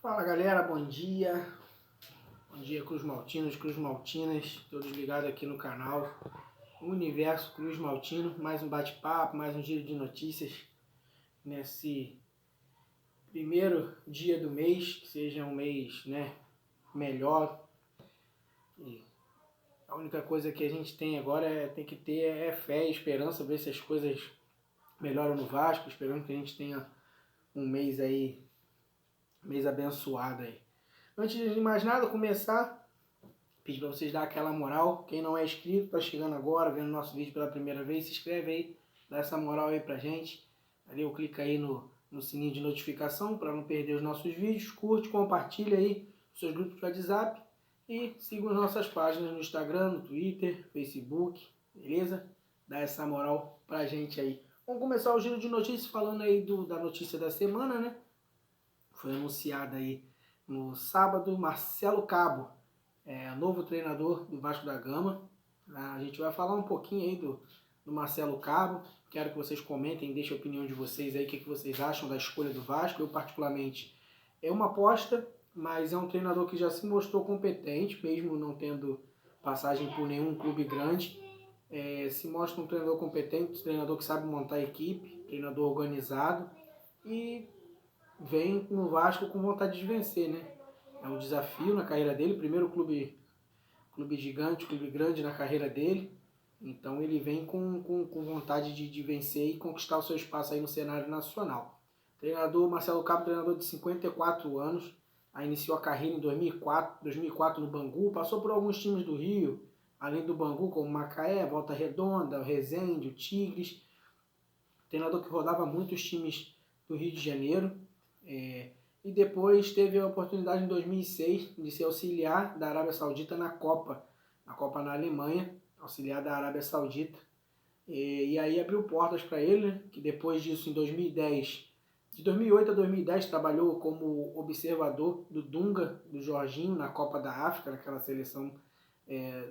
Fala galera, bom dia. Bom dia Cruz Maltinos, Cruz Maltinas, todos ligados aqui no canal Universo Cruz Maltino. Mais um bate-papo, mais um giro de notícias nesse primeiro dia do mês, que seja um mês melhor. E a única coisa que a gente tem agora tem que ter fé e esperança, ver se as coisas melhoram no Vasco, esperando que a gente tenha um mês aí, mês abençoado aí. Antes de mais nada começar, pedir para vocês dar aquela moral. Quem não é inscrito, está chegando agora, vendo nosso vídeo pela primeira vez, se inscreve aí, dá essa moral aí pra gente. Ali eu clico aí no sininho de notificação para não perder os nossos vídeos. Curte, compartilha aí os seus grupos de WhatsApp e siga as nossas páginas no Instagram, no Twitter, Facebook, beleza? Dá essa moral pra gente aí. Vamos começar o giro de notícias falando aí da notícia da semana, né? Foi anunciada aí no sábado, Marcelo Cabo, novo treinador do Vasco da Gama. A gente vai falar um pouquinho aí do Marcelo Cabo. Quero que vocês comentem, deixem a opinião de vocês aí, o que vocês acham da escolha do Vasco. Eu, particularmente, é uma aposta, mas é um treinador que já se mostrou competente, mesmo não tendo passagem por nenhum clube grande. Se mostra um treinador competente, um treinador que sabe montar a equipe, treinador organizado e vem no Vasco com vontade de vencer, né? É um desafio na carreira dele, primeiro clube gigante, clube grande na carreira dele. Então ele vem com vontade de vencer e conquistar o seu espaço aí no cenário nacional. Treinador Marcelo Cabo, treinador de 54 anos, iniciou a carreira em 2004 no Bangu, passou por alguns times do Rio, além do Bangu, como Macaé, Volta Redonda, o Resende, o Tigres. Treinador que rodava muitos times do Rio de Janeiro. E depois teve a oportunidade em 2006 de ser auxiliar da Arábia Saudita na Copa na Alemanha, auxiliar da Arábia Saudita. E aí abriu portas para ele, né? Que depois disso, em 2010, de 2008 a 2010, trabalhou como observador do Dunga, do Jorginho, na Copa da África, naquela seleção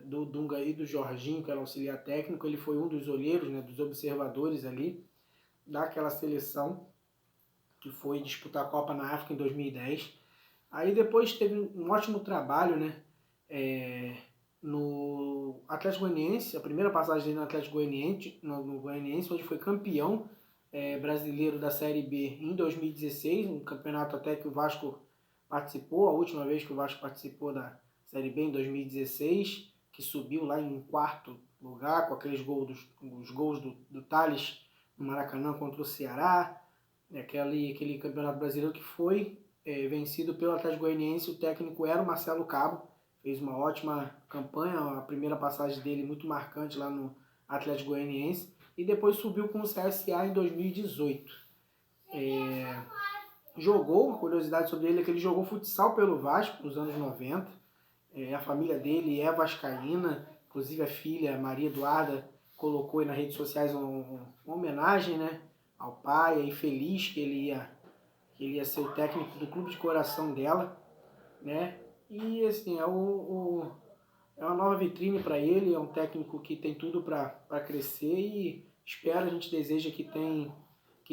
do Dunga e do Jorginho, que era auxiliar técnico. Ele foi um dos olheiros, né, dos observadores ali, daquela seleção que foi disputar a Copa na África em 2010. Aí depois teve um ótimo trabalho, né, no Atlético Goianiense, a primeira passagem dele no Atlético Goianiense, no Goianiense, onde foi campeão brasileiro da Série B em 2016, um campeonato até que o Vasco participou, a última vez que o Vasco participou da Série B em 2016, que subiu lá em quarto lugar com aqueles os gols do Tales no Maracanã contra o Ceará, aquele campeonato brasileiro que foi vencido pelo Atlético Goianiense. O técnico era o Marcelo Cabo, fez uma ótima campanha, a primeira passagem dele muito marcante lá no Atlético Goianiense, e depois subiu com o CSA em 2018. Jogou, uma curiosidade sobre ele é que ele jogou futsal pelo Vasco nos anos 90, a família dele é vascaína, inclusive a filha Maria Eduarda colocou aí nas redes sociais uma homenagem, né, ao pai, aí feliz que ele ia ser o técnico do clube de coração dela, né? E assim, é uma nova vitrine para ele, é um técnico que tem tudo para crescer e espero, a gente deseja que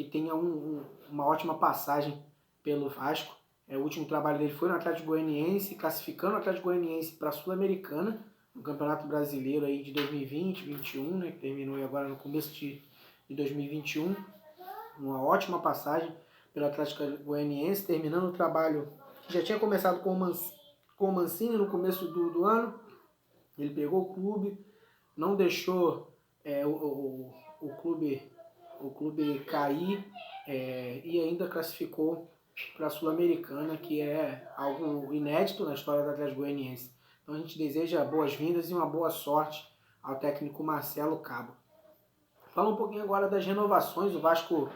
tenha uma ótima passagem pelo Vasco. O último trabalho dele foi no Atlético Goianiense, classificando o Atlético Goianiense para a Sul-Americana, no Campeonato Brasileiro aí de 2020-2021, né, que terminou agora no começo de 2021. Uma ótima passagem pelo Atlético Goianiense, terminando o trabalho que já tinha começado com o Mancini no começo do ano. Ele pegou o clube, não deixou o clube cair e ainda classificou para a Sul-Americana, que é algo inédito na história do Atlético Goianiense. Então a gente deseja boas-vindas e uma boa sorte ao técnico Marcelo Cabo. Fala um pouquinho agora das renovações. O Vasco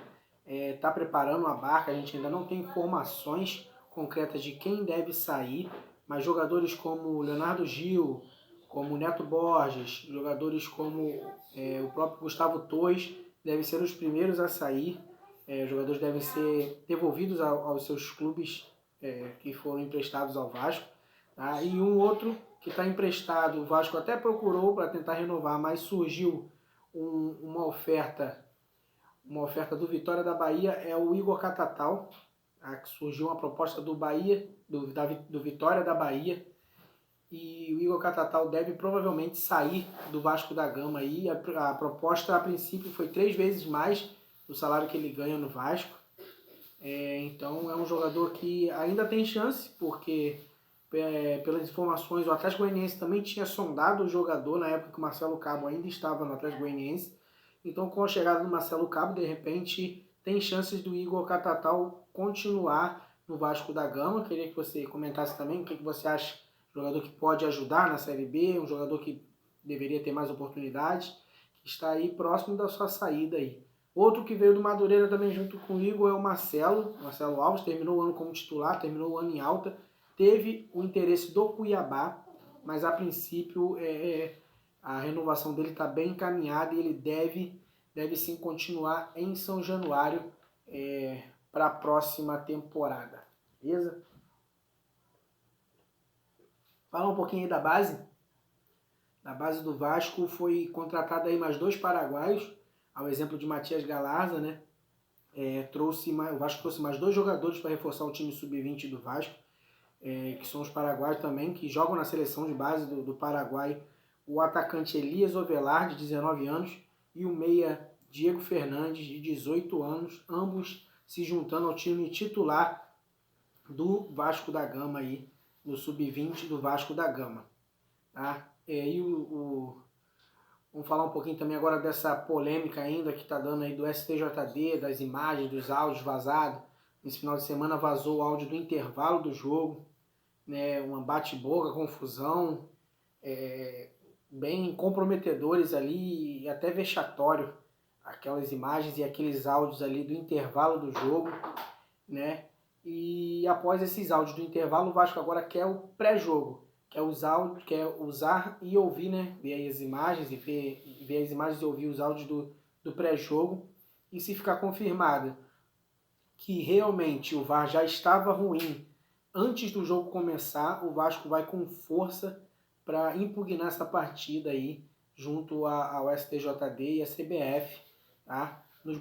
está preparando a barca, a gente ainda não tem informações concretas de quem deve sair, mas jogadores como Leonardo Gil, como Neto Borges, jogadores como o próprio Gustavo Torres devem ser os primeiros a sair. Os jogadores devem ser devolvidos aos seus clubes que foram emprestados ao Vasco. Tá? E um outro que está emprestado, o Vasco até procurou para tentar renovar, mas surgiu uma oferta do Vitória da Bahia, é o Igor Catatal. Que surgiu uma proposta do Bahia, do Vitória da Bahia, e o Igor Catatal deve provavelmente sair do Vasco da Gama aí. A proposta a princípio foi 3 vezes mais do salário que ele ganha no Vasco. Então é um jogador que ainda tem chance, porque pelas informações o Atlético Goianiense também tinha sondado o jogador na época que o Marcelo Cabo ainda estava no Atlético Goianiense. Então com a chegada do Marcelo Cabo, de repente tem chances do Igor Catatal continuar no Vasco da Gama. Queria que você comentasse também o que você acha. Jogador que pode ajudar na Série B, um jogador que deveria ter mais oportunidades, que está aí próximo da sua saída aí. Outro que veio do Madureira também junto com o Igor é o Marcelo Alves, terminou o ano como titular, terminou o ano em alta, teve o interesse do Cuiabá, mas a princípio a renovação dele está bem encaminhada e ele deve sim continuar em São Januário para a próxima temporada, beleza? Falar um pouquinho aí da base. Da base do Vasco foi contratado aí mais 2 paraguaios, ao exemplo de Matias Galarza, né? O Vasco trouxe mais 2 jogadores para reforçar o time sub-20 do Vasco, que são os paraguaios também, que jogam na seleção de base do Paraguai, o atacante Elias Ovelar, de 19 anos, e o meia Diego Fernandes, de 18 anos, ambos se juntando ao time titular do Vasco da Gama aí, no sub-20 do Vasco da Gama. Tá? Vamos falar um pouquinho também agora dessa polêmica ainda que está dando aí do STJD, das imagens, dos áudios vazados. Nesse final de semana vazou o áudio do intervalo do jogo, né? Uma bate-boca, confusão, bem comprometedores ali e até vexatório. Aquelas imagens e aqueles áudios ali do intervalo do jogo, né? E após esses áudios do intervalo, o Vasco agora quer o pré-jogo, quer usar e ouvir, né? Ver as imagens e ouvir os áudios do pré-jogo. E se ficar confirmado que realmente o VAR já estava ruim antes do jogo começar, o Vasco vai com força para impugnar essa partida aí junto ao STJD e à CBF, tá? Nos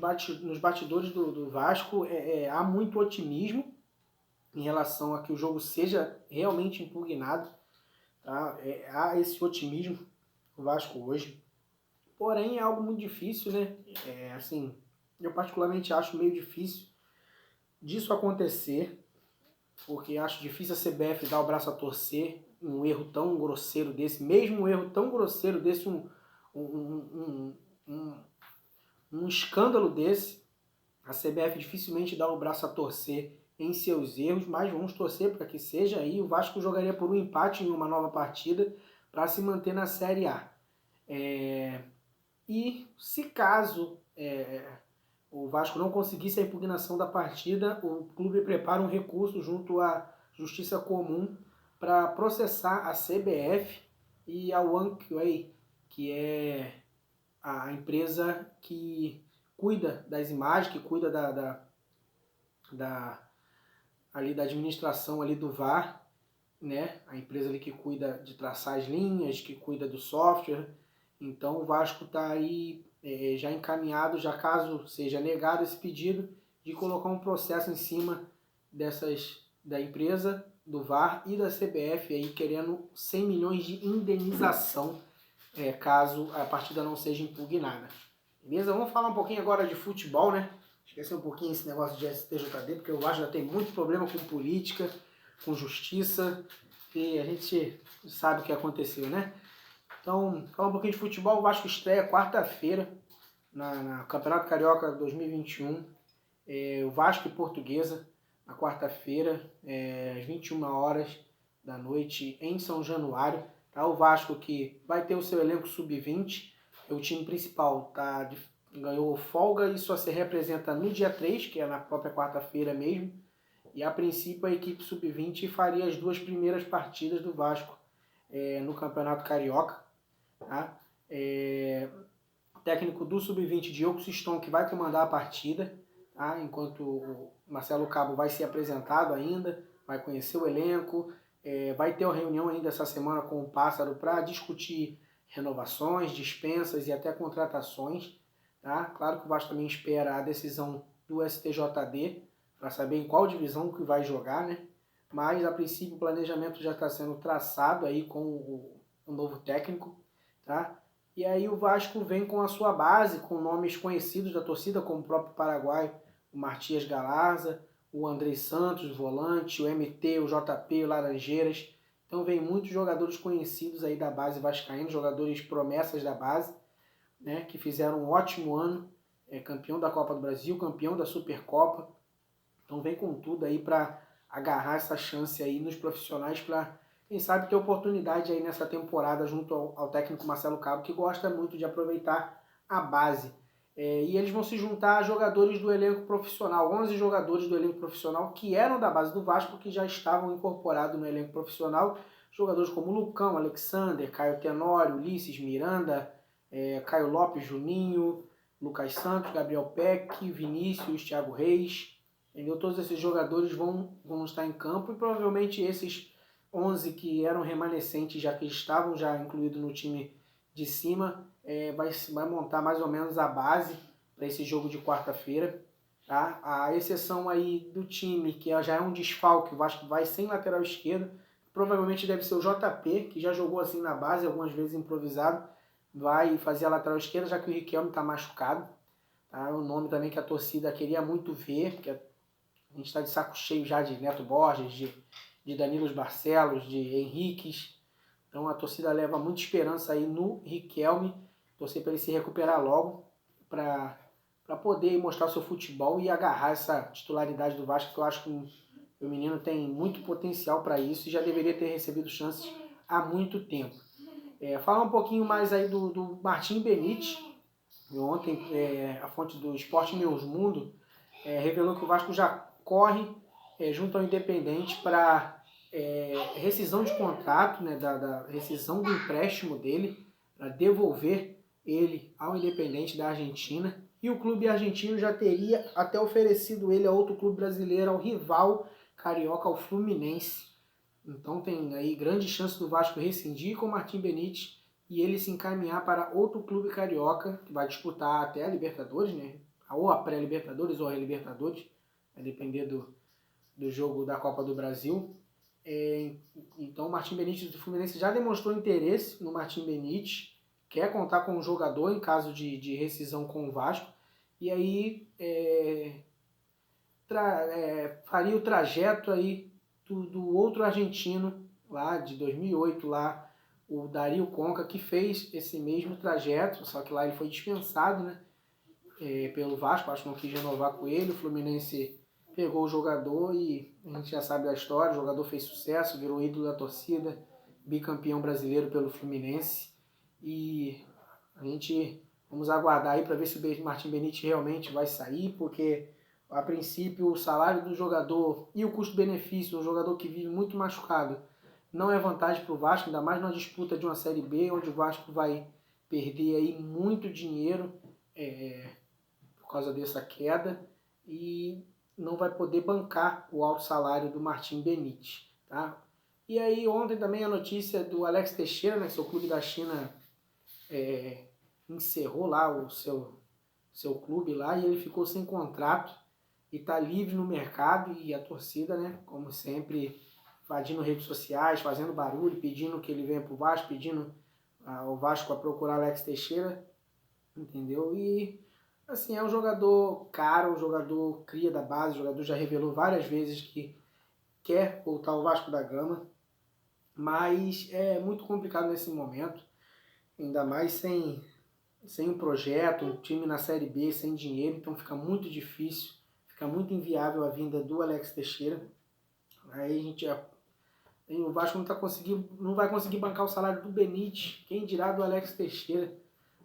bastidores do Vasco há muito otimismo em relação a que o jogo seja realmente impugnado. Tá? Há esse otimismo no Vasco hoje. Porém, é algo muito difícil, né? Assim, eu particularmente acho meio difícil disso acontecer, porque acho difícil a CBF dar o braço a torcer um erro tão grosseiro desse, mesmo um erro tão grosseiro desse, um escândalo desse, a CBF dificilmente dá o braço a torcer em seus erros, mas vamos torcer para que seja aí. O Vasco jogaria por um empate em uma nova partida para se manter na Série A. E se caso o Vasco não conseguisse a impugnação da partida, o clube prepara um recurso junto à Justiça Comum para processar a CBF e a OneQuay, que é a empresa que cuida das imagens, que cuida da administração ali do VAR, né? A empresa ali que cuida de traçar as linhas, que cuida do software. Então o Vasco está aí já encaminhado, já caso seja negado esse pedido, de colocar um processo em cima da empresa, do VAR e da CBF aí querendo 100 milhões de indenização caso a partida não seja impugnada. Beleza? Vamos falar um pouquinho agora de futebol, né? Esquecer um pouquinho esse negócio de STJD, porque o Vasco já tem muito problema com política, com justiça, e a gente sabe o que aconteceu, né? Então, falar um pouquinho de futebol, o Vasco estreia quarta-feira na Campeonato Carioca 2021, o Vasco e Portuguesa, na quarta-feira, às 21 horas da noite, em São Januário. Tá? O Vasco que vai ter o seu elenco sub-20, o time principal ganhou folga e só se representa no dia 3, que é na própria quarta-feira mesmo. E a princípio a equipe sub-20 faria as 2 primeiras partidas do Vasco no Campeonato Carioca. Tá? O técnico do sub-20, Diogo Siston, que vai comandar a partida, tá? Enquanto o Marcelo Cabo vai ser apresentado ainda, vai conhecer o elenco, vai ter uma reunião ainda essa semana com o Pássaro para discutir renovações, dispensas e até contratações. Tá? Claro que o Vasco também espera a decisão do STJD, para saber em qual divisão que vai jogar, né? Mas a princípio o planejamento já está sendo traçado aí com o novo técnico, tá? E aí o Vasco vem com a sua base, com nomes conhecidos da torcida, como o próprio Paraguai, o Martias Galarza, o Andrei Santos, volante, o MT, o JP, o Laranjeiras. Então vem muitos jogadores conhecidos aí da base vascaína, jogadores promessas da base, né, que fizeram um ótimo ano, campeão da Copa do Brasil, campeão da Supercopa. Então vem com tudo aí para agarrar essa chance aí nos profissionais para, quem sabe, ter oportunidade aí nessa temporada junto ao técnico Marcelo Cabo, que gosta muito de aproveitar a base. E eles vão se juntar a jogadores do elenco profissional, 11 jogadores do elenco profissional que eram da base do Vasco, que já estavam incorporados no elenco profissional, jogadores como Lucão, Alexander, Caio Tenório, Ulisses, Miranda, Caio Lopes, Juninho, Lucas Santos, Gabriel Peck, Vinícius, Thiago Reis, entendeu? Todos esses jogadores vão estar em campo e provavelmente esses 11 que eram remanescentes, já que estavam já incluídos no time de cima, vai montar mais ou menos a base para esse jogo de quarta-feira. Tá? A exceção aí do time, que já é um desfalque, o Vasco vai sem lateral esquerdo, provavelmente deve ser o JP, que já jogou assim na base, algumas vezes improvisado, vai fazer a lateral esquerda, já que o Riquelme está machucado. Tá? É um nome também que a torcida queria muito ver, porque a gente está de saco cheio já de Neto Borges, de Danilo Barcelos, de Henriques. Então a torcida leva muita esperança aí no Riquelme, torcer para ele se recuperar logo, para poder mostrar seu futebol e agarrar essa titularidade do Vasco, que eu acho que o menino tem muito potencial para isso e já deveria ter recebido chances há muito tempo. Falar um pouquinho mais aí do Martim Benítez. Ontem a fonte do Esporte News Mundo revelou que o Vasco já corre junto ao Independente para rescisão de contrato, né, da rescisão do empréstimo dele, para devolver ele ao Independente da Argentina. E o clube argentino já teria até oferecido ele a outro clube brasileiro, ao rival carioca, ao Fluminense. Então tem aí grande chance do Vasco rescindir com o Martim Benítez e ele se encaminhar para outro clube carioca, que vai disputar até a Libertadores, né? Ou a pré-Libertadores ou a Libertadores, vai depender do jogo da Copa do Brasil. Então o Martim Benítez do Fluminense já demonstrou interesse no Martim Benítez, quer contar com o jogador em caso de rescisão com o Vasco, e aí faria o trajeto aí do outro argentino lá de 2008, lá, o Dario Conca, que fez esse mesmo trajeto, só que lá ele foi dispensado, né, pelo Vasco, acho que não quis renovar com ele, o Fluminense pegou o jogador e a gente já sabe da história, o jogador fez sucesso, virou ídolo da torcida, bicampeão brasileiro pelo Fluminense, e a gente vamos aguardar aí para ver se o Martim Benítez realmente vai sair, porque a princípio o salário do jogador e o custo-benefício, um jogador que vive muito machucado, não é vantagem para o Vasco, ainda mais numa disputa de uma Série B, onde o Vasco vai perder aí muito dinheiro por causa dessa queda e não vai poder bancar o alto salário do Martim Benítez. Tá? E aí ontem também a notícia do Alex Teixeira, né, seu clube da China encerrou lá o seu clube lá e ele ficou sem contrato e está livre no mercado, e a torcida, né, como sempre, invadindo redes sociais, fazendo barulho, pedindo que ele venha para o Vasco, pedindo ao Vasco a procurar Alex Teixeira, entendeu? E assim, é um jogador caro, um jogador cria da base, o jogador já revelou várias vezes que quer voltar ao Vasco da Gama, mas é muito complicado nesse momento, ainda mais sem um projeto, um time na Série B, sem dinheiro, então fica muito difícil, fica muito inviável a vinda do Alex Teixeira. Aí o Vasco não vai conseguir bancar o salário do Benítez, quem dirá do Alex Teixeira,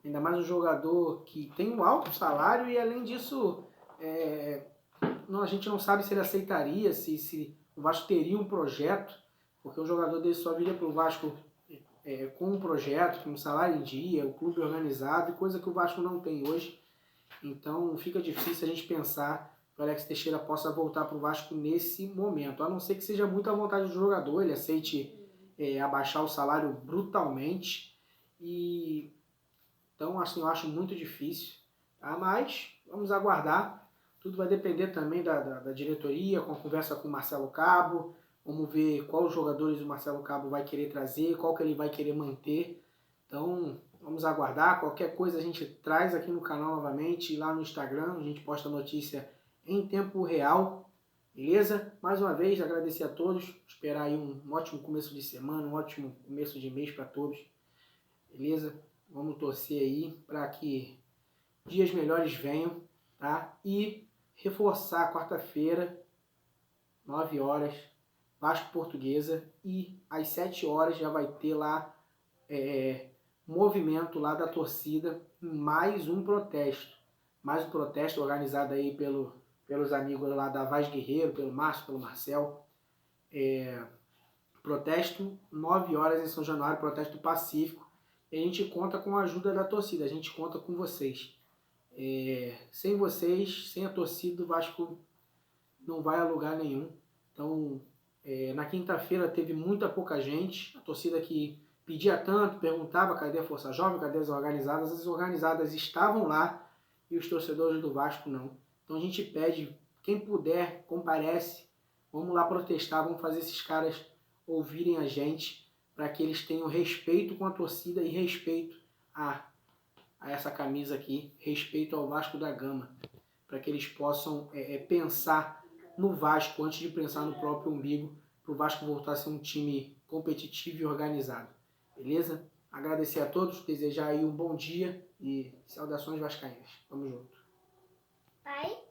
ainda mais um jogador que tem um alto salário e além disso a gente não sabe se ele aceitaria, se o Vasco teria um projeto, porque um jogador desse só viria para o Vasco com um projeto, com um salário em dia, o clube organizado, coisa que o Vasco não tem hoje. Então fica difícil a gente pensar que o Alex Teixeira possa voltar para o Vasco nesse momento, a não ser que seja muito à vontade do jogador, ele aceite abaixar o salário brutalmente. Então assim, eu acho muito difícil, tá? Mas vamos aguardar. A Tudo vai depender também da diretoria, com a conversa com o Marcelo Cabo. Vamos ver quais jogadores o Marcelo Cabo vai querer trazer, qual que ele vai querer manter. Então, vamos aguardar. Qualquer coisa a gente traz aqui no canal novamente, lá no Instagram. A gente posta notícia em tempo real, beleza? Mais uma vez, agradecer a todos. Esperar aí um ótimo começo de semana, um ótimo começo de mês para todos, beleza? Vamos torcer aí para que dias melhores venham, tá? E reforçar quarta-feira, 9 horas, Vasco Portuguesa, e às 7 horas já vai ter lá movimento lá da torcida, mais um protesto organizado aí pelos amigos lá da Vaz Guerreiro, pelo Márcio, pelo Marcel. Protesto 9 horas em São Januário, protesto pacífico. E a gente conta com a ajuda da torcida, a gente conta com vocês. Sem vocês, sem a torcida, o Vasco não vai a lugar nenhum. Então, na quinta-feira teve muita pouca gente, a torcida que pedia tanto, perguntava cadê a Força Jovem, cadê as organizadas estavam lá e os torcedores do Vasco não. Então a gente pede, quem puder, comparece, vamos lá protestar, vamos fazer esses caras ouvirem a gente, para que eles tenham respeito com a torcida e respeito a essa camisa aqui, respeito ao Vasco da Gama, para que eles possam pensar no Vasco antes de pensar no próprio umbigo, para o Vasco voltar a ser um time competitivo e organizado. Beleza? Agradecer a todos, desejar aí um bom dia e saudações vascaínas. Tamo junto. Pai?